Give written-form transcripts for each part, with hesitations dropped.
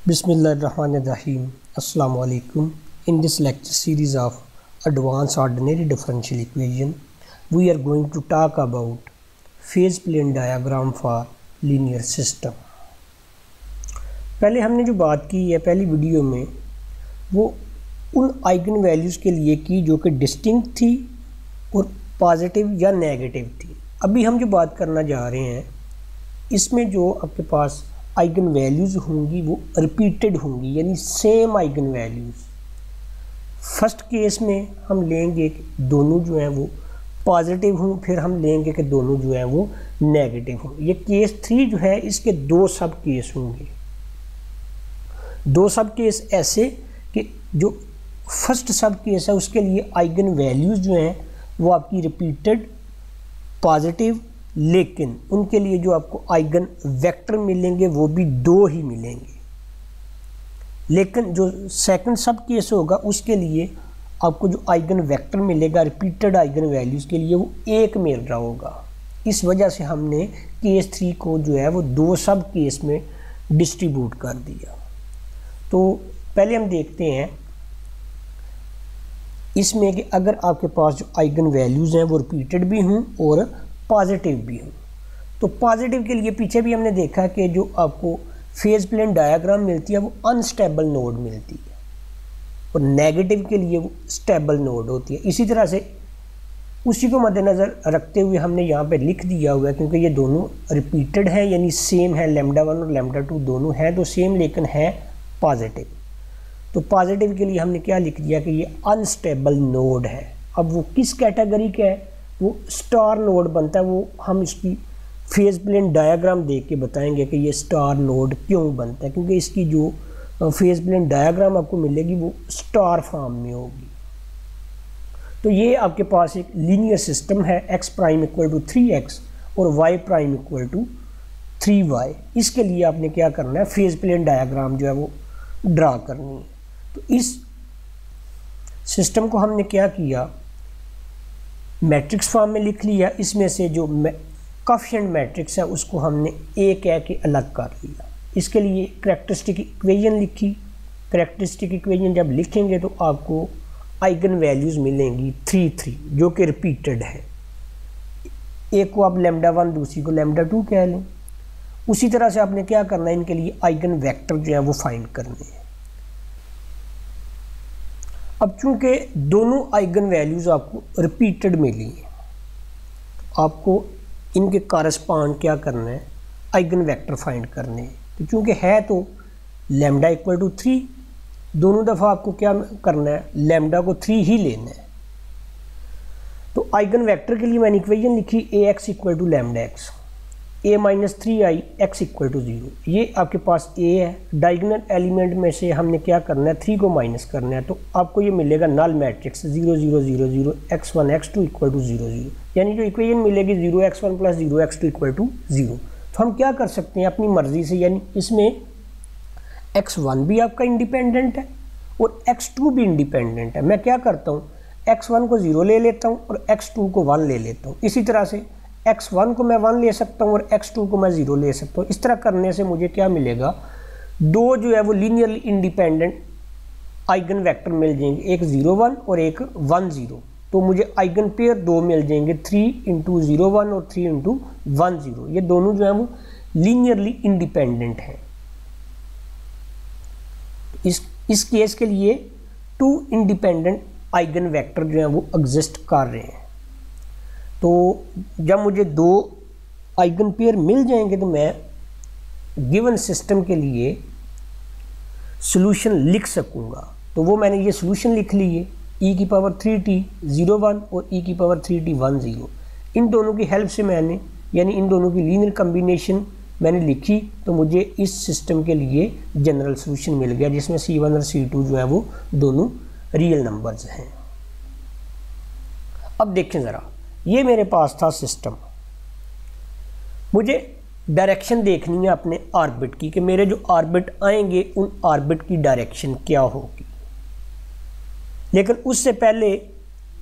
Bismillahirrahmanirrahim. Assalamu alaikum. In this lecture series of advanced ordinary differential equation, we are going to talk about phase plane diagram for linear system. पहले हमने जो बात की है पहली video में वो उन आइगन वैल्यूज़ के लिए की जो कि डिस्टिंक्ट थी और पॉजिटिव या नेगेटिव थी। अभी हम जो बात करना जा रहे हैं इसमें जो आपके पास आइगन वैल्यूज़ होंगी वो रिपीटेड होंगी, यानी same eigen values. First case में हम लेंगे कि दोनों जो हैं वो पॉजिटिव हों, फिर हम लेंगे कि दोनों जो हैं वो नेगेटिव हों। ये केस 3 जो है इसके दो सब केस होंगे। दो सब केस ऐसे कि जो फर्स्ट सब केस है उसके लिए आइगन वैल्यूज़ जो हैं वो आपकी रिपीटेड पॉजिटिव, लेकिन उनके लिए जो आपको आइगन वेक्टर मिलेंगे वो भी दो ही मिलेंगे। लेकिन जो सेकंड सब केस होगा उसके लिए आपको जो आइगन वेक्टर मिलेगा रिपीटेड आइगन वैल्यूज़ के लिए वो एक मिल रहा होगा। इस वजह से हमने केस 3 को जो है वो दो सब केस में डिस्ट्रीब्यूट कर दिया। तो पहले हम देखते हैं इसमें कि अगर आपके पास जो आइगन वैल्यूज़ हैं वो रिपीटेड भी हों और पॉजिटिव भी हो। तो पॉजिटिव के लिए पीछे भी हमने देखा कि जो आपको फेज प्लेन डायग्राम मिलती है वो अनस्टेबल नोड मिलती है और नेगेटिव के लिए वो स्टेबल नोड होती है। इसी तरह से उसी को मद्देनज़र रखते हुए हमने यहाँ पे लिख दिया हुआ है, क्योंकि ये दोनों रिपीटेड हैं यानी सेम है, λ1 और λ2 दोनों हैं तो सेम लेकिन है पॉजिटिव। तो पॉजिटिव के लिए हमने क्या लिख दिया कि ये अनस्टेबल नोड है। अब वो किस कैटेगरी का है, वो स्टार नोड बनता है। वो हम इसकी फेज प्लेन डायग्राम देख के बताएंगे कि ये स्टार नोड क्यों बनता है, क्योंकि इसकी जो फेज प्लेन डायग्राम आपको मिलेगी वो स्टार फॉर्म में होगी। तो ये आपके पास एक लीनियर सिस्टम है, x prime equal to 3x और y prime equal to 3y। इसके लिए आपने क्या करना है, फेज प्लेन डायग्राम जो है वो ड्रा करनी है। तो इस सिस्टम को हमने क्या किया, मैट्रिक्स फॉर्म में लिख लिया। इसमें से जो कोएफिशिएंट मैट्रिक्स है उसको हमने एक के अलग कर लिया। इसके लिए करैक्टरिस्टिक इक्वेशन लिखी। करैक्टरिस्टिक इक्वेशन जब लिखेंगे तो आपको आइगन वैल्यूज़ मिलेंगी 3 जो कि रिपीटेड है। एक को आप λ1 दूसरी को λ2 कह लें। उसी तरह से आपने क्या करना है, इनके लिए आइगन वेक्टर जो है वो फाइंड करने हैं। अब चूंकि दोनों आइगन वैल्यूज़ आपको रिपीटेड मिली हैं, आपको इनके कारस्पॉन्ड क्या करना है, आइगन वेक्टर फाइंड करने हैं। तो चूंकि है तो λ इक्वल टू 3, दोनों दफ़ा आपको क्या करना है, λ को 3 ही लेना है। तो आइगन वेक्टर के लिए मैंने इक्वेशन लिखी ax equal to λx, a minus 3i x equal to 0। ये आपके पास a है। डायगोनल एलिमेंट में से हमने क्या करना है, 3 को माइनस करना है। तो आपको ये मिलेगा null matrix 0 0 0 0 x1 x2 equal to 0 0, यानी जो इक्वेशन मिलेगी 0x1 plus 0x2 equal to 0। तो हम क्या कर सकते हैं अपनी मर्ज़ी से, यानी इसमें x1 भी आपका इंडिपेंडेंट है और x2 भी इंडिपेंडेंट है। मैं क्या करता हूँ, x1 को 0 ले लेता हूँ और x2 को 1 ले लेता हूँ। इसी तरह से x1 को मैं 1 ले सकता हूँ और x2 को मैं 0 ले सकता हूँ। इस तरह करने से मुझे क्या मिलेगा, दो जो है वो लीनियरली इंडिपेंडेंट आइगन वेक्टर मिल जाएंगे, एक 0 1 और एक 1 0। तो मुझे आइगन पेयर दो मिल जाएंगे, 3 इंटू 0 1 और 3 इंटू 1 0। ये दोनों जो है वो लीनियरली इंडिपेंडेंट हैं। इस केस के लिए 2 इंडिपेंडेंट आइगन वेक्टर जो है वो एग्जिस्ट कर रहे हैं। तो जब मुझे दो आइगन पेयर मिल जाएंगे तो मैं गिवन सिस्टम के लिए सॉल्यूशन लिख सकूंगा। तो वो मैंने ये सॉल्यूशन लिख ली है, e की पावर 3t 0 1 और e की पावर 3t 1 0। इन दोनों की हेल्प से मैंने, यानी इन दोनों की लीनियर कम्बिनेशन मैंने लिखी, तो मुझे इस सिस्टम के लिए जनरल सॉल्यूशन मिल गया, जिसमें c1 और c2 जो है वो दोनों रियल नंबर्स हैं। अब देखें ज़रा, ये मेरे पास था सिस्टम। मुझे डायरेक्शन देखनी है अपने ऑर्बिट की कि मेरे जो ऑर्बिट आएंगे उन ऑर्बिट की डायरेक्शन क्या होगी। लेकिन उससे पहले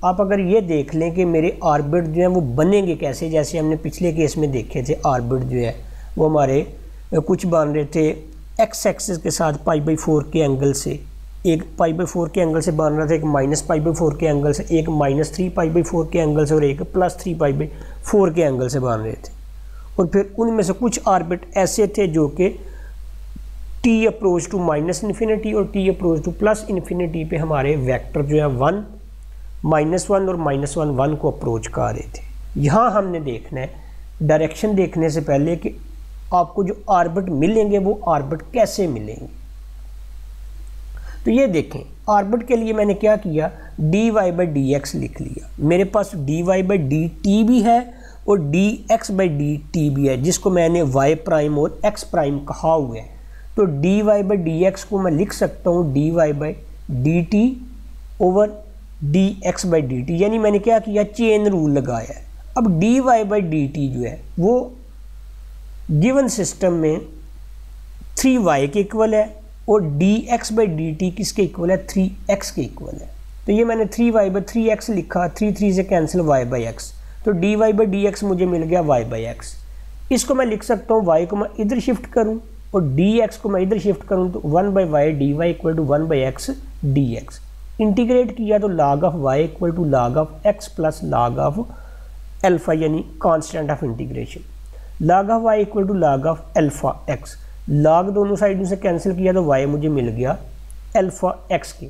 आप अगर ये देख लें कि मेरे ऑर्बिट जो हैं वो बनेंगे कैसे, जैसे हमने पिछले केस में देखे थे ऑर्बिट जो है वो हमारे कुछ बन रहे थे एक्स एक्सिस के साथ π/4 के एंगल से, एक π/4 के एंगल से बन रहा था, एक -π/4 के एंगल से, एक -3π/4 के एंगल से और एक +3π/4 के एंगल से बन रहे थे। और फिर उनमें से कुछ ऑर्बिट ऐसे थे जो कि t अप्रोच टू -∞ और t अप्रोच टू +∞ पे हमारे वेक्टर जो है 1, -1 और -1 1 को अप्रोच कर रहे थे। यहाँ हमने देखना है डायरेक्शन देखने से पहले कि आपको जो ऑर्बिट मिलेंगे वो ऑर्बिट कैसे मिलेंगे। तो ये देखें, ऑर्बिट के लिए मैंने क्या किया, dy/dx लिख लिया। मेरे पास dy/dt भी है और dx/dt भी है, जिसको मैंने y प्राइम और x प्राइम कहा हुआ है। तो dy/dx को मैं लिख सकता हूँ dy/dt ओवर dx/dt, यानी मैंने क्या किया, चेन रूल लगाया है। अब dy/dt जो है वो गिवन सिस्टम में 3y के इक्वल है और dx/dt किसके इक्वल है, 3x के इक्वल है। तो ये मैंने 3y/3x लिखा, 3 से कैंसिल y/x, तो dy/dx मुझे मिल गया y/x। इसको मैं लिख सकता हूँ y को मैं इधर शिफ्ट करूँ और dx को मैं इधर शिफ्ट करूँ, तो 1/y dy equal to 1/x dx। Integrate किया तो log of y equal to log of x plus log of alpha, यानी constant of integration. log of y equal to log of alpha x, log दोनों साइडों से cancel किया तो y मुझे मिल गया अल्फा x के।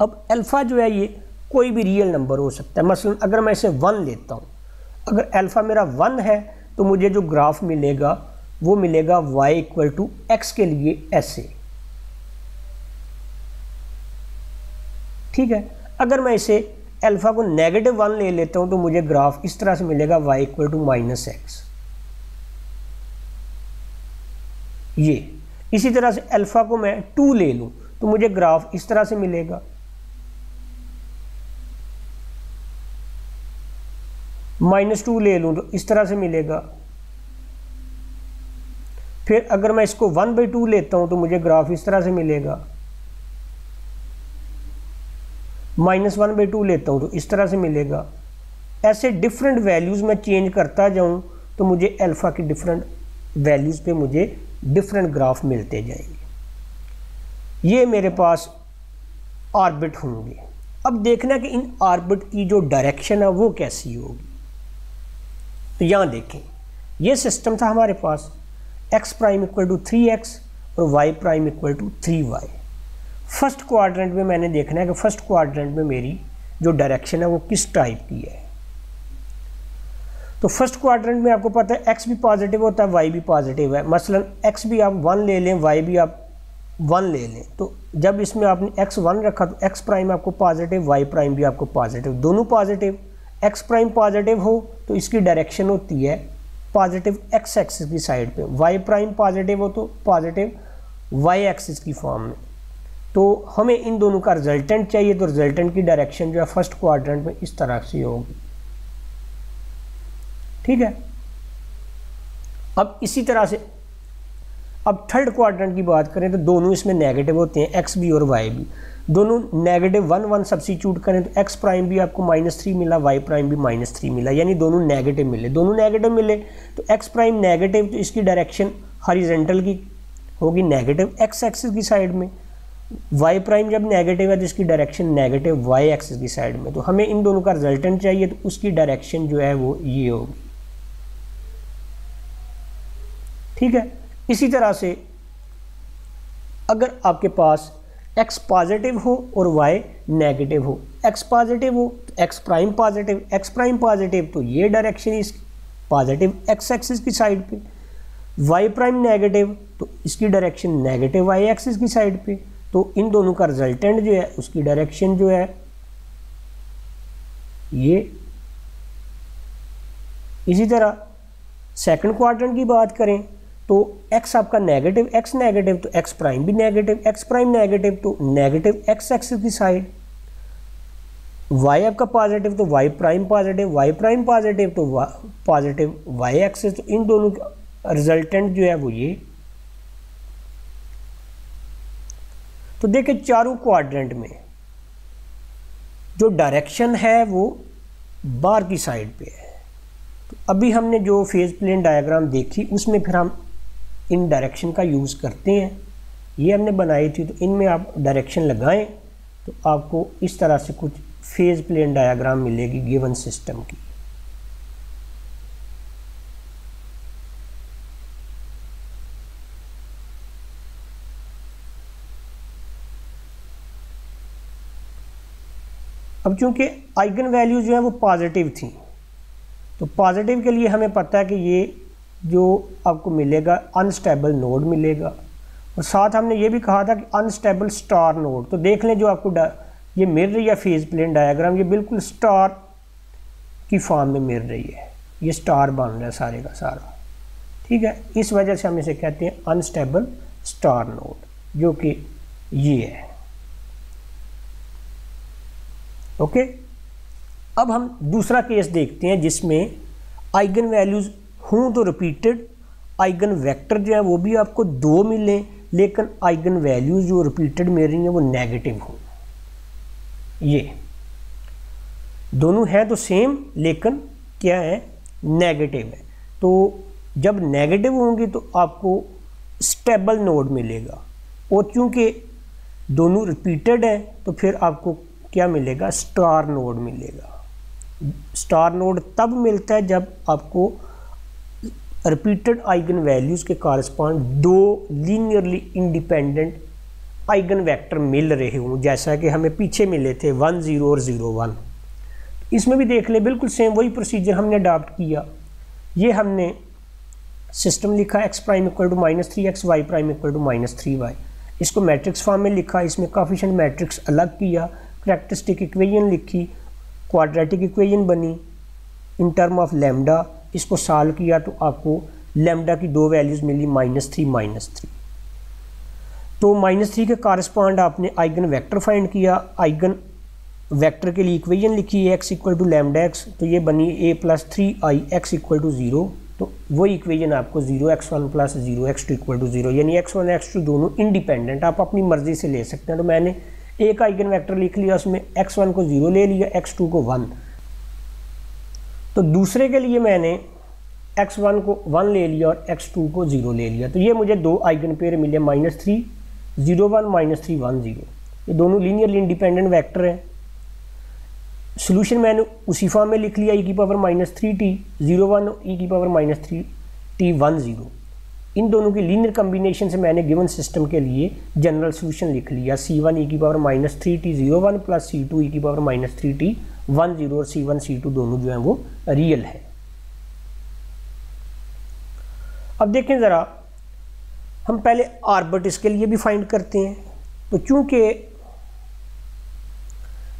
अब अल्फा जो है ये कोई भी रियल नंबर हो सकता है। मसलन अगर मैं इसे 1 लेता हूँ, अगर अल्फा मेरा 1 है तो मुझे जो ग्राफ मिलेगा वो मिलेगा y इक्वल टू x के लिए ऐसे, ठीक है। अगर मैं इसे अल्फा को -1 ले लेता हूँ तो मुझे ग्राफ इस तरह से मिलेगा y इक्वल टू -x। ये इसी तरह से अल्फा को मैं 2 ले लूँ तो मुझे ग्राफ इस तरह से मिलेगा, -2 ले लूँ तो इस तरह से मिलेगा। फिर अगर मैं इसको 1/2 लेता हूँ तो मुझे ग्राफ इस तरह से मिलेगा, -1/2 लेता हूँ तो इस तरह से मिलेगा। ऐसे डिफरेंट वैल्यूज़ मैं चेंज करता जाऊँ तो मुझे अल्फ़ा की डिफरेंट वैल्यूज़ पे मुझे डिफरेंट ग्राफ मिलते जाएंगे। ये मेरे पास ऑर्बिट होंगे। अब देखना कि इन ऑर्बिट की जो डायरेक्शन है वो कैसी होगी। तो यहाँ देखें, ये सिस्टम था हमारे पास, x prime equal to 3x और y prime equal to 3y। First quadrant में मैंने देखना है कि फर्स्ट क्वाड्रेंट में मेरी जो डायरेक्शन है वो किस टाइप की है। तो फर्स्ट क्वाड्रेंट में आपको पता है x भी पॉजिटिव होता है, y भी पॉजिटिव है। मसलन x भी आप 1 ले लें, y भी आप 1 ले लें, तो जब इसमें आपने x 1 रखा तो x प्राइम आपको पॉजिटिव, y प्राइम भी आपको पॉजिटिव, दोनों पॉजिटिव। x प्राइम पॉजिटिव हो तो इसकी डायरेक्शन होती है पॉजिटिव x एक्सिस की साइड पे, y प्राइम पॉजिटिव हो तो पॉजिटिव y एक्सिस की फॉर्म में। तो हमें इन दोनों का रिजल्टेंट चाहिए, तो रिजल्टेंट की डायरेक्शन जो है फर्स्ट क्वाड्रेंट में इस तरह से होगी, ठीक है। अब इसी तरह से अब थर्ड क्वाड्रेंट की बात करें तो दोनों इसमें नेगेटिव होते हैं, x भी और y भी। दोनों -1 1 सब्स्टिट्यूट करें तो x प्राइम भी आपको -3 मिला, y प्राइम भी -3 मिला, यानी दोनों नेगेटिव मिले। दोनों नेगेटिव मिले तो x प्राइम नेगेटिव, तो इसकी डायरेक्शन हॉरिजॉन्टल की होगी नेगेटिव x एक्सिस की साइड में। y प्राइम जब नेगेटिव है तो इसकी डायरेक्शन नेगेटिव y एक्सिस की साइड में। तो हमें इन दोनों का रिजल्टेंट चाहिए तो उसकी डायरेक्शन जो है वो ये होगी, ठीक है। इसी तरह से अगर आपके पास x पॉजिटिव हो और y नेगेटिव हो, x पॉजिटिव हो तो x prime positive, x prime positive तो ये डायरेक्शन इस पॉजिटिव x एक्सिस की साइड पे, y प्राइम नेगेटिव तो इसकी डायरेक्शन नेगेटिव y एक्सिस की साइड पे। तो इन दोनों का रिजल्टेंट जो है उसकी डायरेक्शन जो है ये। इसी तरह सेकंड क्वाड्रेंट की बात करें तो x आपका नेगेटिव, x नेगेटिव तो x प्राइम भी नेगेटिव, x प्राइम नेगेटिव तो नेगेटिव x एक्सिस की साइड। y आपका पॉजिटिव तो y prime positive, y prime positive तो पॉजिटिव y एक्सिस। तो इन दोनों का रिजल्टेंट जो है वो ये। तो देखिए चारों क्वाड्रेंट में जो डायरेक्शन है वो बाहर की साइड पे है। तो अभी हमने जो फेज प्लेन डायग्राम देखी उसमें फिर हम इन डायरेक्शन का यूज़ करते हैं, ये हमने बनाई थी, तो इनमें आप डायरेक्शन लगाएं तो आपको इस तरह से कुछ फेज प्लेन डायग्राम मिलेगी गिवन सिस्टम की। अब चूंकि आइगन वैल्यू जो है वो पॉजिटिव थी, तो पॉजिटिव के लिए हमें पता है कि ये जो आपको मिलेगा अनस्टेबल नोड मिलेगा, और साथ हमने ये भी कहा था कि अनस्टेबल स्टार नोड। तो देख लें जो आपको ये मिल रही है फेज प्लेन डायग्राम, ये बिल्कुल स्टार की फॉर्म में मिल रही है, ये स्टार बन रहा है सारे का सारा, ठीक है। इस वजह से हम इसे कहते हैं अनस्टेबल स्टार नोड, जो कि ये है। ओके, अब हम दूसरा केस देखते हैं जिसमें आइगन वैल्यूज़ हों तो रिपीटेड, आइगन वेक्टर जो है वो भी आपको 2 मिले, लेकिन आइगन वैल्यूज़ जो रिपीटेड मिल रही हैं वो नेगेटिव हों। ये दोनों हैं तो सेम, लेकिन क्या है, नेगेटिव है। तो जब नेगेटिव होंगी तो आपको स्टेबल नोड मिलेगा, और चूंकि दोनों रिपीटेड है तो फिर आपको क्या मिलेगा, स्टार नोड मिलेगा। स्टार नोड तब मिलता है जब आपको रिपीटेड आइगन वैल्यूज़ के correspond 2 linearly independent eigen vector मिल रहे हों, जैसा कि हमें पीछे मिले थे 1 0 और 0 1। इसमें भी देख ले, बिल्कुल सेम वही प्रोसीजर हमने अडॉप्ट किया। ये हमने सिस्टम लिखा x prime equal to -3x, y prime equal to -3y। इसको मैट्रिक्स फॉर्म में लिखा, इसमें कोफिशिएंट मैट्रिक्स अलग किया, कैरेक्टरिस्टिक इक्वेशन लिखी, क्वाड्रेटिक इक्वेशन बनी इन टर्म ऑफ लैम्डा। इसको सॉल्व किया तो आपको लैम्डा की 2 वैल्यूज़ मिली, -3 -3। तो -3 के कॉरस्पॉन्ड आपने आइगन वेक्टर फाइंड किया, आइगन वेक्टर के लिए इक्वेशन लिखी है x equal to lambda x, तो ये बनी a + 3i x equal to 0। तो वही इक्वेशन आपको 0x1 + 0x2 इक्वल टू 0, यानी x1 x2 दोनों इंडिपेंडेंट, आप अपनी मर्जी से ले सकते हैं। तो मैंने एक आइगन वेक्टर लिख लिया, उसमें x1 को 0 ले लिया, x2 को 1। तो दूसरे के लिए मैंने x1 को 1 ले लिया और x2 को 0 ले लिया। तो ये मुझे 2 आइगन पेयर मिले, -3 0 1 -3 1 0। ये दोनों लीनियरली इंडिपेंडेंट वेक्टर हैं। सोल्यूशन मैंने उसी फॉर्म में लिख लिया, e⁻³ 0 1 e⁻³ 1 0। इन दोनों की लीनियर कम्बिनेशन से मैंने गिवन सिस्टम के लिए जनरल सोल्यूशन लिख लिया, C1 e⁻³ 0 1 + C2 e⁻³ 1 0, और C1 C2 दोनों जो हैं वो रियल है। अब देखें ज़रा, हम पहले ऑर्बिट इसके लिए भी फाइंड करते हैं। तो चूंकि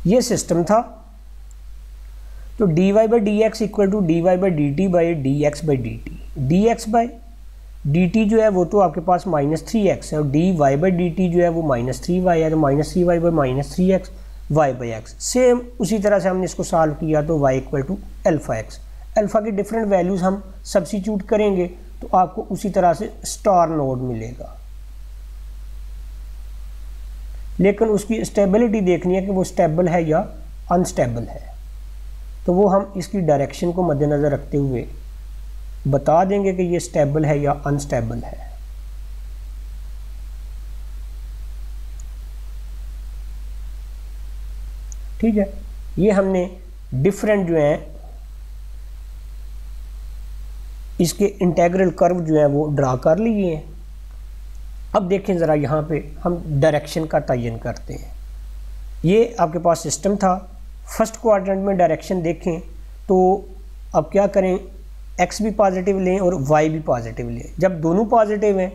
ये सिस्टम था, तो dy/dx equal to dy/dt/dx/dt। dx/dt जो है वो तो आपके पास -3x है, और dy/dt जो है वो -3y है, तो -3y/-3x y/x। सेम उसी तरह से हमने इसको सॉल्व किया, तो y equal to α x। Alpha की डिफरेंट वैल्यूज़ हम सब्सिट्यूट करेंगे तो आपको उसी तरह से स्टार नोड मिलेगा, लेकिन उसकी स्टेबिलिटी देखनी है कि वो स्टेबल है या अनस्टेबल है। तो वो हम इसकी डायरेक्शन को मद्देनज़र रखते हुए बता देंगे कि ये स्टेबल है या अनस्टेबल है। ठीक है, ये हमने डिफरेंट जो हैं इसके इंटेग्रल कर्व जो है वो ड्रा कर लिए हैं। अब देखें ज़रा, यहाँ पे हम डायरेक्शन का तयन करते हैं। ये आपके पास सिस्टम था, फर्स्ट क्वाड्रेंट में डायरेक्शन देखें तो अब क्या करें, x भी पॉजिटिव लें और y भी पॉजिटिव लें। जब दोनों पॉजिटिव हैं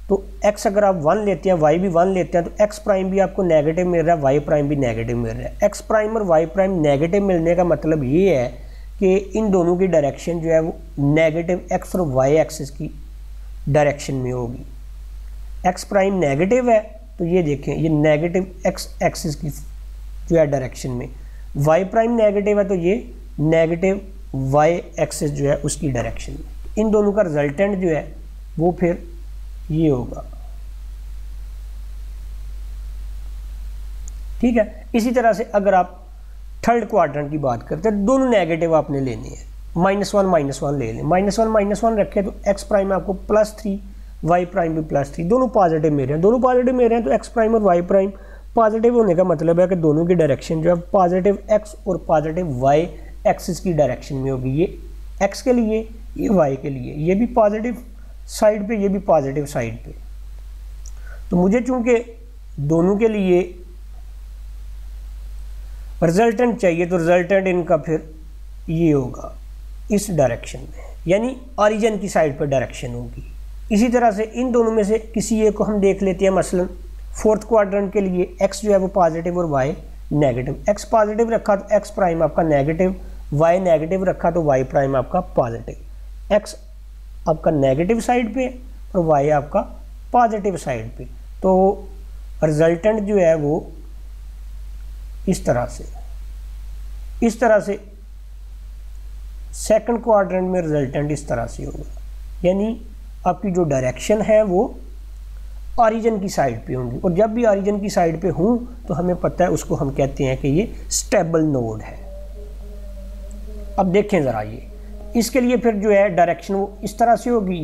तो x अगर आप 1 लेते हैं, y भी 1 लेते हैं, तो x प्राइम भी आपको नेगेटिव मिल रहा है, y प्राइम भी नेगेटिव मिल रहा है। x प्राइम और y प्राइम नेगेटिव मिलने का मतलब ये है कि इन दोनों की डायरेक्शन जो है वो नेगेटिव x और y एक्सिस की डायरेक्शन में होगी। x प्राइम नेगेटिव है तो ये देखें, ये नेगेटिव x एक्सिस की जो है डायरेक्शन में, y प्राइम नेगेटिव है तो ये नेगेटिव y एक्सिस जो है उसकी डायरेक्शन में। इन दोनों का रिजल्टेंट जो है वो फिर ये होगा। ठीक है, इसी तरह से अगर आप थर्ड क्वाड्रेंट की बात करते हैं, दोनों नेगेटिव आपने लेने हैं, -1 -1 ले लें, -1 -1 रखें तो x प्राइम आपको +3 वाई प्राइम भी +3, दोनों पॉजिटिव मेरे हैं, दोनों पॉजिटिव मेरे हैं, तो एक्स प्राइम और वाई प्राइम पॉजिटिव होने का मतलब है कि दोनों की डायरेक्शन जो है पॉजिटिव एक्स और पॉजिटिव वाई एक्सिस की डायरेक्शन में होगी। ये एक्स के लिए, ये वाई के लिए, ये भी पॉजिटिव साइड पे, ये भी पॉजिटिव साइड पे। तो मुझे चूंकि दोनों के लिए रिजल्टेंट चाहिए, तो रिजल्टेंट इनका फिर ये होगा इस डायरेक्शन में, यानी ऑरिजिन की साइड पर डायरेक्शन होगी। इसी तरह से इन दोनों में से किसी एक को हम देख लेते हैं। मसलन फोर्थ क्वाड्रेंट के लिए एक्स जो है वो पॉजिटिव और वाई नेगेटिव। एक्स पॉजिटिव रखा तो एक्स प्राइम आपका नेगेटिव, वाई नेगेटिव रखा तो वाई प्राइम आपका पॉजिटिव। एक्स आपका नेगेटिव साइड पे और वाई आपका पॉजिटिव साइड पे। तो रिजल्टेंट जो है वो इस तरह से सेकंड क्वाड्रेंट में रिजल्टेंट इस तरह से होगा, यानी आपकी जो डायरेक्शन है वो ऑरिजिन की साइड पे होंगी। और जब भी ऑरिजिन की साइड पे हूँ तो हमें पता है उसको हम कहते हैं कि ये स्टेबल नोड है। अब देखें ज़रा, ये इसके लिए फिर जो है डायरेक्शन वो इस तरह से होगी,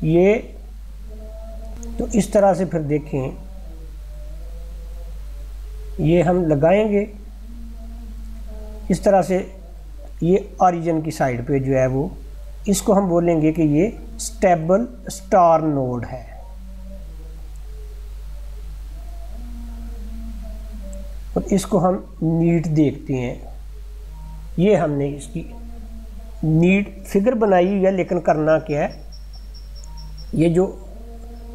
ये तो इस तरह से फिर देखें, ये हम लगाएंगे इस तरह से, ये ऑरिजिन की साइड पे जो है वो, इसको हम बोलेंगे कि ये स्टेबल स्टार नोड है। और इसको हम नीट देखते हैं, ये हमने इसकी नीट फिगर बनाई है, लेकिन करना क्या है, ये जो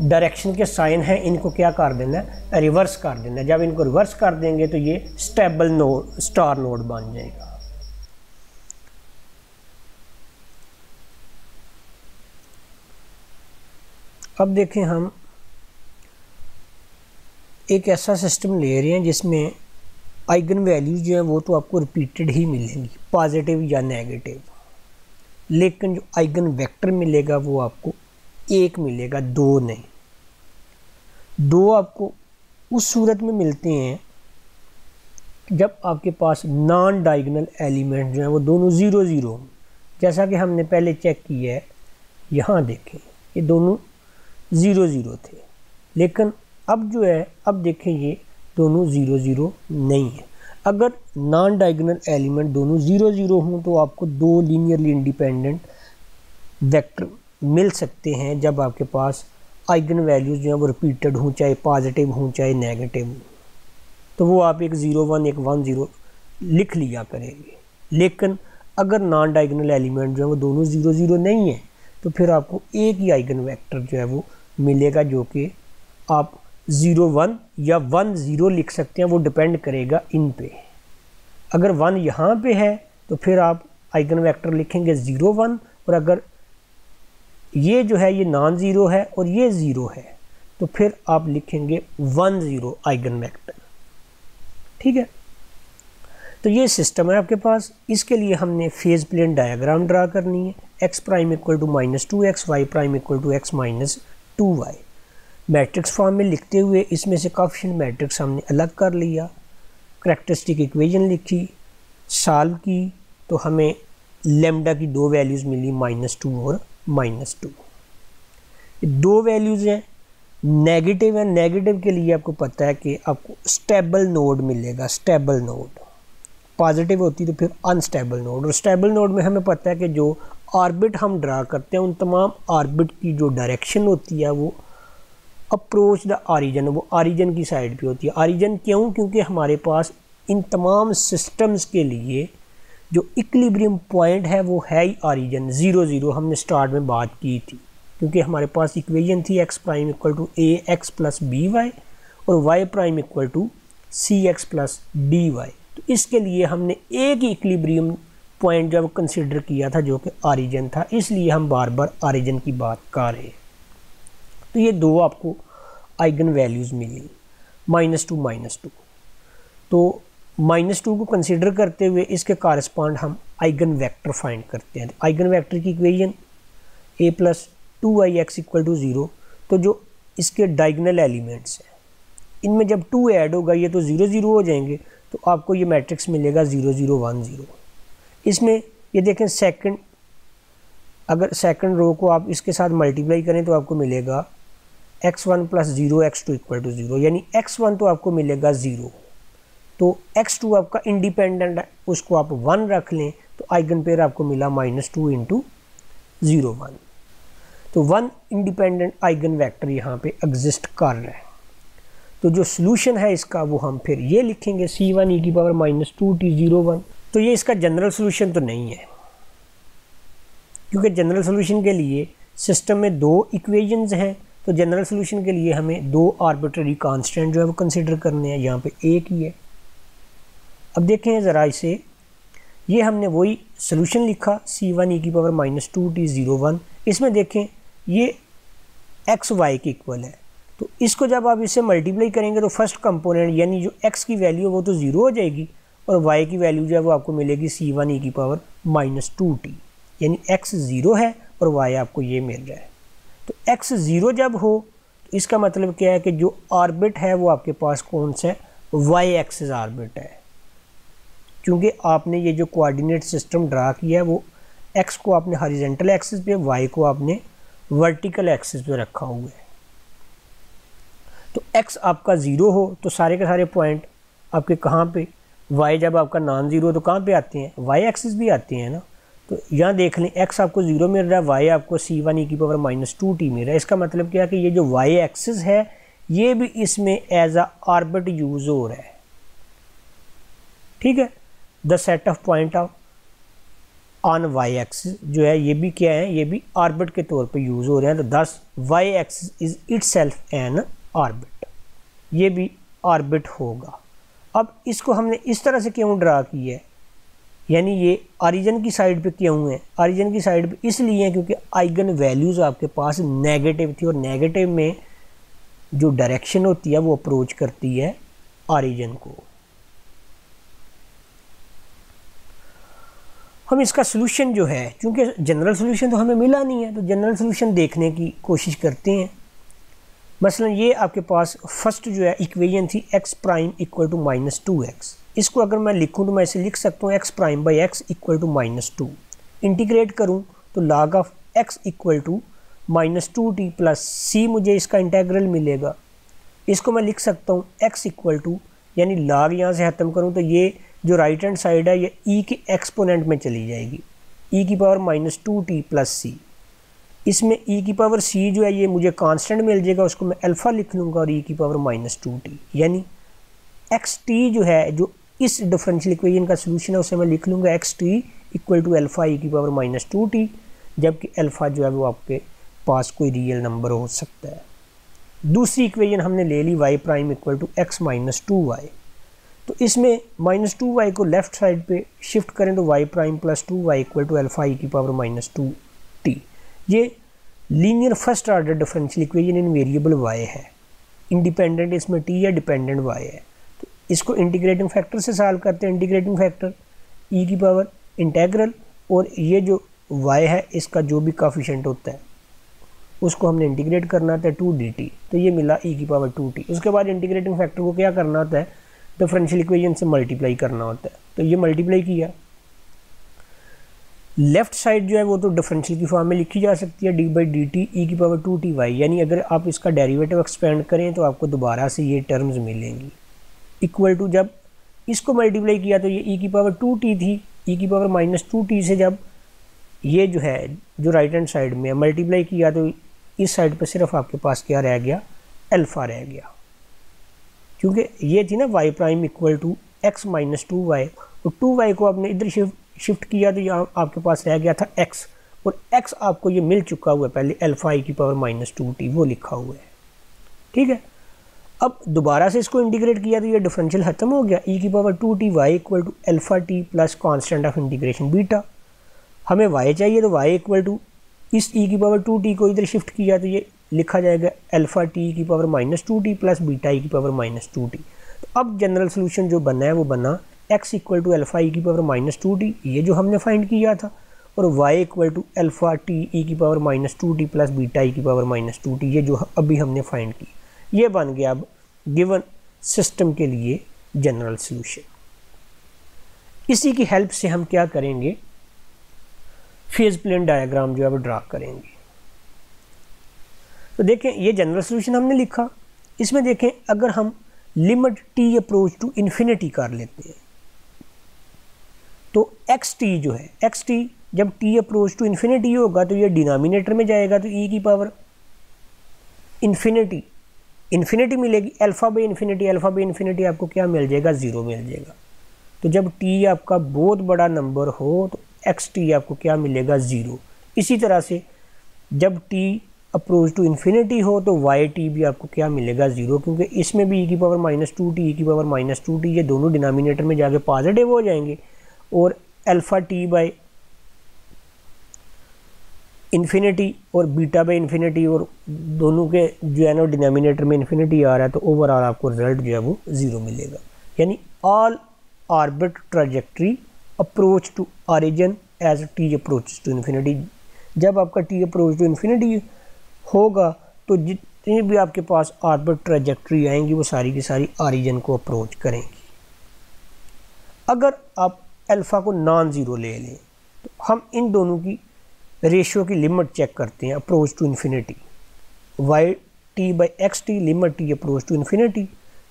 डायरेक्शन के साइन हैं इनको क्या कर देना है, रिवर्स कर देना है। जब इनको रिवर्स कर देंगे तो ये स्टेबल नोड, स्टार नोड बन जाएगा। अब देखें, हम एक ऐसा सिस्टम ले रहे हैं जिसमें आइगन वैल्यूज जो है वो तो आपको रिपीटेड ही मिलेंगी, पॉजिटिव या नेगेटिव, लेकिन जो आइगन वेक्टर मिलेगा वो आपको एक मिलेगा, दो नहीं। दो आपको उस सूरत में मिलते हैं जब आपके पास नॉन डायगोनल एलिमेंट जो है वो दोनों 0 0, जैसा कि हमने पहले चेक किया है। यहाँ देखें, ये दोनों 0 0 थे, लेकिन अब जो है, अब देखें ये दोनों 0 0 नहीं है। अगर नॉन डायगोनल एलिमेंट दोनों 0 0 हों तो आपको दो लीनियरली इंडिपेंडेंट वेक्टर मिल सकते हैं जब आपके पास आइगन वैल्यूज जो हैं वो रिपीटेड हों, चाहे पॉजिटिव हों चाहे नेगेटिव हों। तो वो आप एक 0 1 एक 1 0 लिख लिया करेंगे। लेकिन अगर नॉन डायगोनल एलिमेंट जो है वो दोनों 0 0 नहीं है तो फिर आपको एक ही आइगन वेक्टर जो है वो मिलेगा, जो कि आप 0 1 या 1 0 लिख सकते हैं। वो डिपेंड करेगा इन पे। अगर 1 यहाँ पे है तो फिर आप आइगन वेक्टर लिखेंगे 0 1, और अगर ये जो है ये नॉन ज़ीरो है और ये 0 है तो फिर आप लिखेंगे 1 0 आइगन वेक्टर। ठीक है, तो ये सिस्टम है आपके पास। इसके लिए हमने फेज प्लेन डायग्राम ड्रा करनी है। x prime equal to -2x, y prime equal to x minus 2y। Matrix form में लिखते हुए इसमें से कोएफिशिएंट मैट्रिक्स हमने अलग कर लिया, करैक्टरिस्टिक इक्वेशन लिखी, सॉल्व की, तो हमें लेमडा की दो वैल्यूज़ मिली, -2 और -2। ये दो वैल्यूज़ हैं, नेगेटिव है। नेगेटिव के लिए आपको पता है कि आपको स्टेबल नोड मिलेगा, स्टेबल नोड। पॉजिटिव होती तो फिर अनस्टेबल नोड। और स्टेबल नोड में हमें पता है कि जो ऑर्बिट हम ड्रा करते हैं उन तमाम ऑर्बिट की जो डायरेक्शन होती है वो अप्रोच द ऑरिजिन, वो ऑरिजिन की साइड पे होती है। ऑरिजिन क्यों? क्योंकि हमारे पास इन तमाम सिस्टम्स के लिए जो इक्विलिब्रियम पॉइंट है वो है ही ऑरिजिन। 0 0 हमने स्टार्ट में बात की थी, क्योंकि हमारे पास इक्वेशन थी x prime equal to ax plus by और y prime equal to cx plus dy। तो इसके लिए हमने एक ही इक्विलिब्रियम पॉइंट जब कंसिडर किया था जो कि ऑरिजिन था, इसलिए हम बार बार ऑरिजिन की बात कर रहे हैं। तो ये दो आपको आइगन वैल्यूज़ मिली, -2 तो -2 को कंसिडर करते हुए इसके कारस्पॉन्ड हम आइगन वेक्टर फाइंड करते हैं। आइगन वेक्टर की equation a plus 2ix equal to 0। तो जो इसके डायगोनल एलिमेंट्स हैं इनमें जब 2 ऐड होगा ये तो 0 0 हो जाएंगे, तो आपको ये मैट्रिक्स मिलेगा 0 0 1 0। इसमें ये देखें सेकंड अगर सेकंड रो को आप इसके साथ मल्टीप्लाई करें तो आपको मिलेगा x1 plus 0 x2 equal to 0, यानी x1 तो आपको मिलेगा 0, तो x2 आपका इंडिपेंडेंट है, उसको आप 1 रख लें तो आइगन पेयर आपको मिला -2 इंटू 0 1। तो 1 इंडिपेंडेंट आइगन वेक्टर यहाँ पे एग्जिस्ट कर रहा है। तो जो सोल्यूशन है इसका वो हम फिर ये लिखेंगे c1 e की पावर -2t 0 1। तो ये इसका जनरल सोल्यूशन तो नहीं है, क्योंकि जनरल सोल्यूशन के लिए सिस्टम में 2 इक्वेशंस हैं, तो जनरल सोल्यूशन के लिए हमें 2 आर्बिट्ररी कांस्टेंट जो है वो कंसिडर करने हैं, यहाँ पे एक ही है। अब देखें ज़रा इसे, ये हमने वही सोल्यूशन लिखा c1 e की पावर -2t 0 1। इसमें देखें ये x y के इक्वल है, तो इसको जब आप इससे मल्टीप्लाई करेंगे तो फर्स्ट कंपोनेंट यानी जो x की वैल्यू है वो तो 0 हो जाएगी और y की वैल्यू जो है वो आपको मिलेगी c1 e की पावर -2t, यानी x 0 है और y आपको ये मिल रहा है। तो x 0 जब हो तो इसका मतलब क्या है कि जो ऑर्बिट है वो आपके पास कौन सा है, y एक्सिस ऑर्बिट है, क्योंकि आपने ये जो कोऑर्डिनेट सिस्टम ड्रा किया है वो x को आपने हॉरिजॉन्टल एक्सिस पे, y को आपने वर्टिकल एक्सिस पे रखा हुआ है। तो x आपका 0 हो तो सारे के सारे पॉइंट आपके कहाँ पे, y जब आपका नॉन ज़ीरो तो कहाँ पे आते हैं, y एक्सिस भी आते हैं ना। तो यहाँ देख लें x आपको 0 मिल रहा है, y आपको c1 e की पावर -2t मिल रहा है। इसका मतलब क्या है कि ये जो y एक्सिस है ये भी इसमें एज अ ऑर्बिट यूज हो रहा है, ठीक है। The set of point of on y axis जो है ये भी क्या है, ये भी ऑर्बिट के तौर पे यूज हो रहे हैं। तो दस y axis is itself N orbit, ये भी ऑर्बिट होगा। अब इसको हमने इस तरह से क्यों ड्रा किया है, यानी ये ऑरिजिन की साइड पे क्यों है, ऑरिजिन की साइड पे इसलिए है क्योंकि आइगन वैल्यूज़ आपके पास नेगेटिव थी और नेगेटिव में जो डायरेक्शन होती है वो अप्रोच करती है ऑरिजिन को। हम इसका सोल्यूशन जो है, क्योंकि जनरल सोल्यूशन तो हमें मिला नहीं है, तो जनरल सोल्यूशन देखने की कोशिश करते हैं। मसलन ये आपके पास फर्स्ट जो है इक्वेशन थी x prime equal to -2x, इसको अगर मैं लिखूं तो मैं इसे लिख सकता हूँ x prime by x equal to -2। Integrate करूँ तो log of x equal to -2t plus c मुझे इसका इंटेग्रल मिलेगा। इसको मैं लिख सकता हूँ x इक्वल टू, यानी log यहाँ से ख़त्म करूँ तो ये जो राइट हैंड साइड है ये e के एक्सपोनेंट में चली जाएगी, e की पावर -2t प्लस c। इसमें e की पावर c जो है ये मुझे कांस्टेंट मिल जाएगा, उसको मैं अल्फ़ा लिख लूँगा और e की पावर -2t, यानी xt जो है जो इस डिफरेंशियल इक्वेशन का सोल्यूशन है उसे मैं लिख लूँगा xt equal to alpha e की पावर -2t, जबकि अल्फ़ा जो है वो आपके पास कोई रियल नंबर हो सकता है। दूसरी इक्वेशन हमने ले ली y prime equal to x -2y, तो इसमें -2y को लेफ़्ट साइड पे शिफ्ट करें तो y prime plus 2y equal to alpha e की पावर -2t। ये linear first order differential equation in variable y है, इंडिपेंडेंट इसमें t है, डिपेंडेंट y है। तो इसको इंटीग्रेटिंग फैक्टर से सॉल्व करते हैं। इंटीग्रेटिंग फैक्टर e की पावर इंटेग्रल और ये जो y है इसका जो भी कोफिशिएंट होता है उसको हमने इंटीग्रेट करना होता है 2dt, तो ये मिला e की पावर 2t। उसके बाद इंटीग्रेटिंग फैक्टर को क्या करना होता है, डिफरेंशियल इक्वेशन से मल्टीप्लाई करना होता है। तो ये मल्टीप्लाई किया, लेफ्ट साइड जो है वो तो डिफरेंशियल की फॉर्म में लिखी जा सकती है d/dt e की पावर 2ty, यानी अगर आप इसका डेरिवेटिव एक्सपेंड करें तो आपको दोबारा से ये टर्म्स मिलेंगी। इक्वल टू जब इसको मल्टीप्लाई किया तो ये e की पावर 2t थी, e की पावर -2t से जब ये जो है जो राइट हैंड साइड में मल्टीप्लाई किया तो इस साइड पर सिर्फ आपके पास क्या रह गया, अल्फ़ा रह गया, क्योंकि ये थी ना y prime equal to x -2y, और 2y को आपने इधर शिफ्ट किया तो यहाँ आपके पास रह गया था x, और x आपको ये मिल चुका हुआ है पहले अल्फ़ा e की पावर -2t वो लिखा हुआ है, ठीक है। अब दोबारा से इसको इंटीग्रेट किया तो ये डिफरेंशियल ख़त्म हो गया, e की power 2t y equal to alpha t plus constant of integration beta. हमें y चाहिए तो y इक्वल टू इस e की पावर 2t को इधर शिफ्ट किया तो ये लिखा जाएगा अल्फ़ा t की power -2t plus beta e की पावर -2t। तो अब जनरल सोल्यूशन जो बना है वो बना x equal to alpha e की पावर -2t, ये जो हमने फाइंड किया था, और y equal to alpha t e की power -2t plus beta e की पावर -2t, ये जो अभी हमने फाइंड की, ये बन गया अब गिवन सिस्टम के लिए जनरल सोल्यूशन। इसी की हेल्प से हम क्या करेंगे, फेज प्लेन डायग्राम जो है वो ड्रा करेंगे। तो देखें ये जनरल सोल्यूशन हमने लिखा। इसमें देखें अगर हम limit t approach to infinity कर लेते हैं तो एक्स टी जो है, एक्स टी जब टी अप्रोच टू इन्फिनिटी होगा तो ये डिनोमिनेटर में जाएगा, तो ई की पावर इन्फिनिटी इन्फिनिटी मिलेगी, अल्फ़ा बाई इन्फिनिटी आपको क्या मिल जाएगा, ज़ीरो मिल जाएगा। तो जब टी आपका बहुत बड़ा नंबर हो तो एक्स टी आपको क्या मिलेगा, ज़ीरो। इसी तरह से जब टी अप्रोच टू इन्फिनिटी हो तो वाई टी भी आपको क्या मिलेगा, ज़ीरो, क्योंकि इसमें भी ई की पावर -2t ई की पावर -2t ये दोनों डिनोमिनेटर में जाके पॉजिटिव हो जाएंगे, और अल्फ़ा टी बाई इन्फिनिटी और बीटा बाई इन्फिनिटी और दोनों के जो है ना डिनोमिनेटर में इन्फिनिटी आ रहा है, तो ओवरऑल आपको रिजल्ट जो है वो ज़ीरो मिलेगा। यानी all orbit trajectory approach to origin as t approach to infinity. जब आपका टी अप्रोच टू इन्फिनिटी होगा तो जितनी भी आपके पास ऑर्बिट ट्रैजेक्टरी आएंगी वो सारी की सारी ऑरिजिन को अप्रोच करेंगी। अगर आप अल्फ़ा को नॉन ज़ीरो ले लें तो हम इन दोनों की रेशियो की लिमिट चेक करते हैं approach to infinity, y t by x t limit t approach to infinity.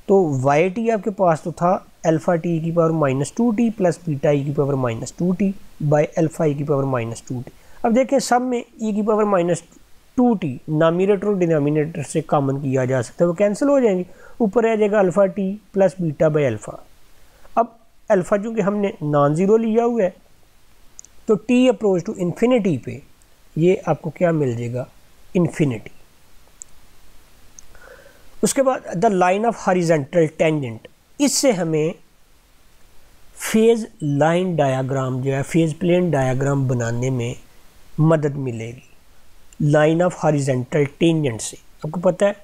तो वाई टी आपके पास तो था अल्फ़ा टी की power -2t plus beta e की पावर -2t बाई अल्फ़ा ई की पावर -2t। अब देखें सब में ई की पावर -2t नॉमिनेटर और डिनोमिनेटर से कॉमन किया जा सकता है, वो कैंसिल हो जाएंगे, ऊपर आ जाएगा alpha T plus beta by alpha. अब अल्फ़ा चूँकि हमने नॉन ज़ीरो लिया हुआ है तो टी अप्रोच टू इन्फिनिटी पे ये आपको क्या मिल जाएगा, इन्फिनिटी। उसके बाद the line of horizontal tangent, इससे हमें फेज लाइन डायग्राम जो है, फेज प्लेन डायग्राम बनाने में मदद मिलेगी लाइन ऑफ हॉरिजॉन्टल टेंजेंट से। आपको पता है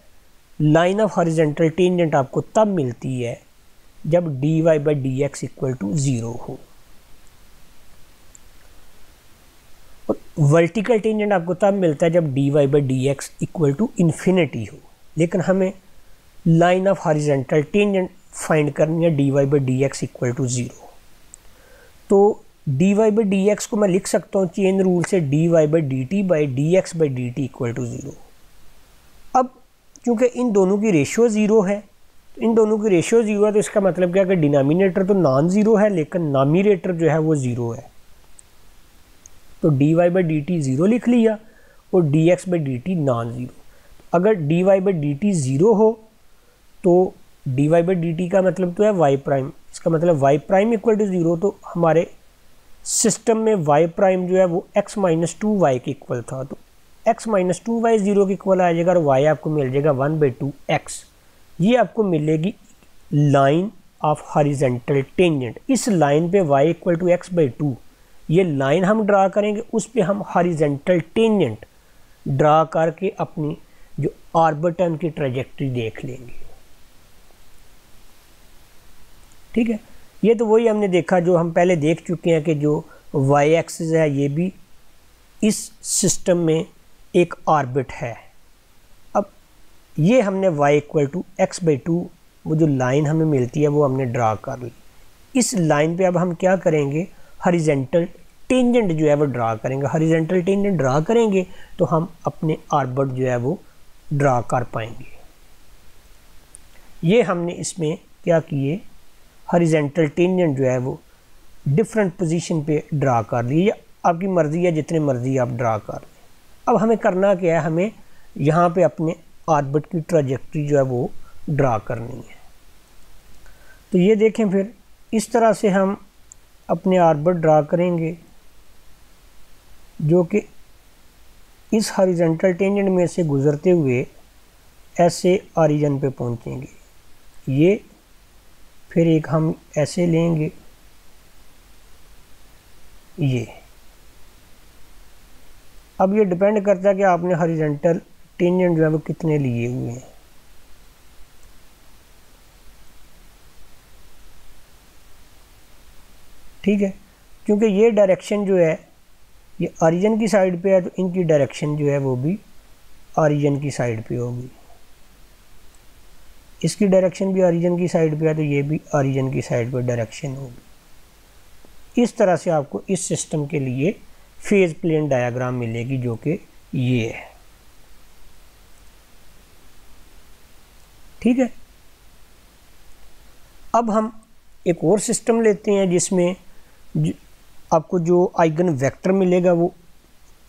लाइन ऑफ हॉरिजॉन्टल टेंजेंट आपको तब मिलती है जब dy by d x equal to zero हो, और वर्टिकल टेंजेंट आपको तब मिलता है जब dy by d x equal to infinity हो। लेकिन हमें line of horizontal tangent find करनी है dy by d x equal to zero. तो dy बाई डी एक्स को मैं लिख सकता हूँ चेन रूल से dy by d t by d x by d t equal to zero. अब क्योंकि इन दोनों की रेशियो ज़ीरो है, तो इन दोनों की रेशियो ज़ीरो है तो इसका मतलब क्या कि डिनोमिनेटर तो नॉन ज़ीरो है लेकिन नॉमिनेटर जो है वो ज़ीरो है। तो dy by d T zero लिख लिया और dx by d T non zero. अगर dy by d T zero हो तो dy बाई डी टी का मतलब तो है y प्राइम, इसका मतलब y prime equal to zero. तो हमारे सिस्टम में y प्राइम जो है वो x माइनस 2y के इक्वल था, तो x माइनस 2y ज़ीरो के इक्वल आ जाएगा और y आपको मिल जाएगा 1/2x। ये आपको मिलेगी लाइन ऑफ हॉरिजॉन्टल टेंजेंट। इस लाइन पे y इक्वल टू x/2 ये लाइन हम ड्रा करेंगे, उस पे हम हॉरिजॉन्टल टेंजेंट ड्रा करके अपनी जो ऑर्बिटन की ट्रैजेक्टरी देख लेंगे। ठीक है, ये तो वही हमने देखा जो हम पहले देख चुके हैं कि जो y एक्सिस है ये भी इस सिस्टम में एक ऑर्बिट है। अब ये हमने y इक्वल टू x/2 वो जो लाइन हमें मिलती है वो हमने ड्रा कर ली। इस लाइन पे अब हम क्या करेंगे, हॉरिजॉन्टल टेंजेंट जो है वो ड्रा करेंगे। हॉरिजॉन्टल टेंजेंट ड्रा करेंगे तो हम अपने ऑर्बिट जो है वो ड्रा कर पाएंगे। ये हमने इसमें क्या किए, हॉरिजॉन्टल टेंजेंट जो है वो डिफरेंट पोजीशन पे ड्रा कर लिए। आपकी मर्ज़ी है जितने मर्ज़ी आप ड्रा कर लें। अब हमें करना क्या है, हमें यहाँ पे अपने ऑर्बिट की ट्रैजेक्टरी जो है वो ड्रा करनी है। तो ये देखें, फिर इस तरह से हम अपने ऑर्बिट ड्रा करेंगे जो कि इस हॉरिजॉन्टल टेंजेंट में से गुजरते हुए ऐसे ऑरिजिन पे पहुंचेंगे। ये फिर एक हम ऐसे लेंगे, ये अब ये डिपेंड करता है कि आपने हॉरिजॉन्टल टेंजेंट जो है वो कितने लिए हुए हैं। ठीक है, क्योंकि ये डायरेक्शन जो है ये ऑरिजिन की साइड पे है तो इनकी डायरेक्शन जो है वो भी ऑरिजिन की साइड पे होगी। इसकी डायरेक्शन भी ऑरिजिन की साइड पे है तो ये भी ऑरिजिन की साइड पे डायरेक्शन होगी। इस तरह से आपको इस सिस्टम के लिए फेज प्लेन डायग्राम मिलेगी जो कि ये है। ठीक है, अब हम एक और सिस्टम लेते हैं जिसमें आपको जो आइगन वेक्टर मिलेगा वो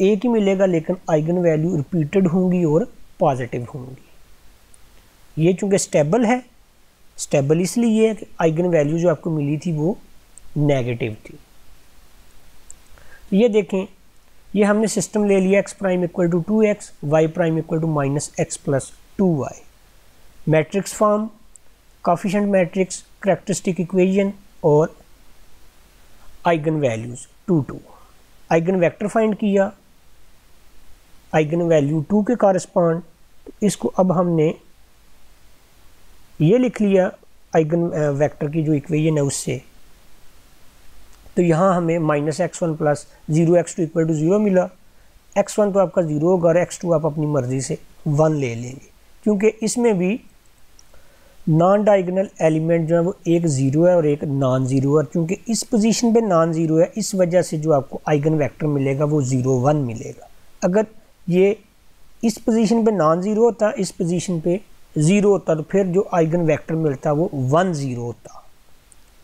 एक ही मिलेगा, लेकिन आइगन वैल्यू रिपीटेड होंगी और पॉजिटिव होंगी। ये चूँकि स्टेबल है, स्टेबल इसलिए है कि आइगन वैल्यू जो आपको मिली थी वो नेगेटिव थी। ये देखें, ये हमने सिस्टम ले लिया x prime equal to 2x, y prime equal to -x plus 2y, matrix form, coefficient matrix, characteristic equation और eigen values 2 2। Eigen vector find किया आइगन वैल्यू 2 के कॉरस्पॉन्ड, तो इसको अब हमने ये लिख लिया आइगन वेक्टर की जो इक्वेशन है उससे। तो यहाँ हमें -x1 plus 0x2 equal to 0 मिला। x1 तो आपका 0 होगा और x2 आप अपनी मर्ज़ी से 1 ले लेंगे, क्योंकि इसमें भी नॉन डायगोनल एलिमेंट जो है वो एक 0 है और एक नॉन 0 है। क्योंकि इस पोजीशन पे नॉन 0 है, इस वजह से जो आपको आइगन वेक्टर मिलेगा वो 0 1 मिलेगा। अगर ये इस पोजीशन पे नॉन 0 होता, इस पोजीशन पे 0 होता, तो फिर जो आइगन वेक्टर मिलता वो 1 0 होता।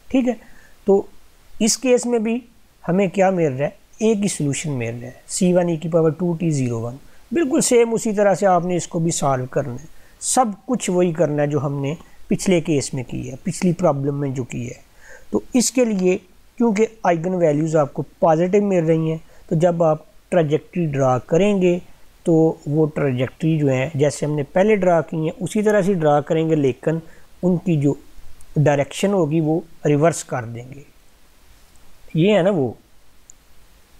ठीक है, तो इस केस में भी हमें क्या मिल रहा है, एक ही सोल्यूशन मिल रहा है, c1e⁻2t01। बिल्कुल सेम उसी तरह से आपने इसको भी सॉल्व करना है, सब कुछ वही करना है जो हमने पिछले केस में की है, पिछली प्रॉब्लम में जो की है। तो इसके लिए क्योंकि आइगन वैल्यूज़ आपको पॉजिटिव मिल रही हैं, तो जब आप ट्रैजेक्टरी ड्रा करेंगे तो वो ट्रैजेक्टरी जो है जैसे हमने पहले ड्रा की है उसी तरह से ड्रा करेंगे, लेकिन उनकी जो डायरेक्शन होगी वो रिवर्स कर देंगे। ये है ना वो,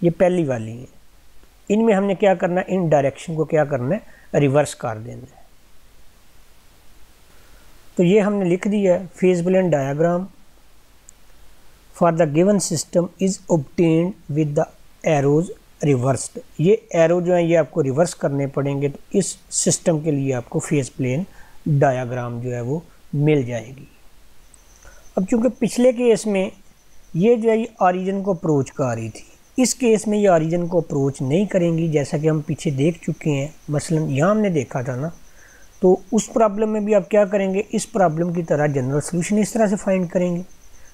ये पहली वाली है, इनमें हमने क्या करना है, इन डायरेक्शन को क्या करना है, रिवर्स कर देना है। तो ये हमने लिख दिया है, phase plane diagram for the given system is obtained with the arrows reversed. ये एरो जो है ये आपको रिवर्स करने पड़ेंगे, तो इस सिस्टम के लिए आपको फेज प्लेन डायग्राम जो है वो मिल जाएगी। अब चूंकि पिछले केस में ये जो है ये ऑरिजिन को अप्रोच कर रही थी, इस केस में ये ऑरिजिन को अप्रोच नहीं करेंगी, जैसा कि हम पीछे देख चुके हैं। मसलन यहाँ हमने देखा था ना, तो उस प्रॉब्लम में भी आप क्या करेंगे, इस प्रॉब्लम की तरह जनरल सोल्यूशन इस तरह से फाइंड करेंगे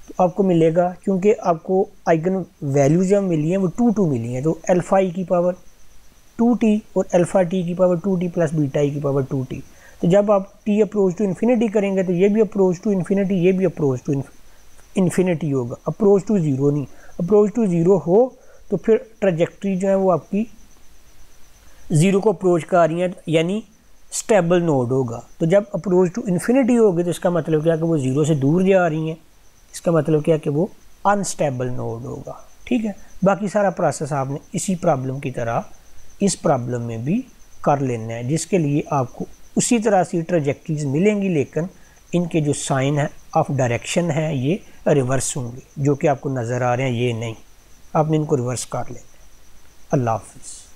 तो आपको मिलेगा। क्योंकि आपको आइगन वैल्यू जब मिली हैं वो 2 2 मिली हैं, तो α(2t) और α(t)2t प्लस β(2t). तो जब आप t अप्रोच टू इन्फिनिटी करेंगे तो ये भी अप्रोच टू इन्फिनिटी, ये भी अप्रोच टू इन्फिनिटी होगा, अप्रोच टू 0 नहीं। अप्रोच टू 0 हो तो फिर ट्रैजेक्टरी जो है वो आपकी 0 को अप्रोच कर रही है, यानी स्टेबल नोड होगा। तो जब अप्रोच टू इन्फिनिटी होगी तो इसका मतलब क्या है कि वो 0 से दूर जा रही हैं, इसका मतलब क्या है कि वो अनस्टेबल नोड होगा। ठीक है, बाकी सारा प्रोसेस आपने इसी प्रॉब्लम की तरह इस प्रॉब्लम में भी कर लेना है, जिसके लिए आपको उसी तरह से ट्रैजेक्टरीज मिलेंगी, लेकिन इनके जो साइन है ऑफ डायरेक्शन है ये रिवर्स होंगे, जो कि आपको नज़र आ रहे हैं, ये नहीं, आपने इनको रिवर्स कर लेना है। अल्लाह हाफिज़।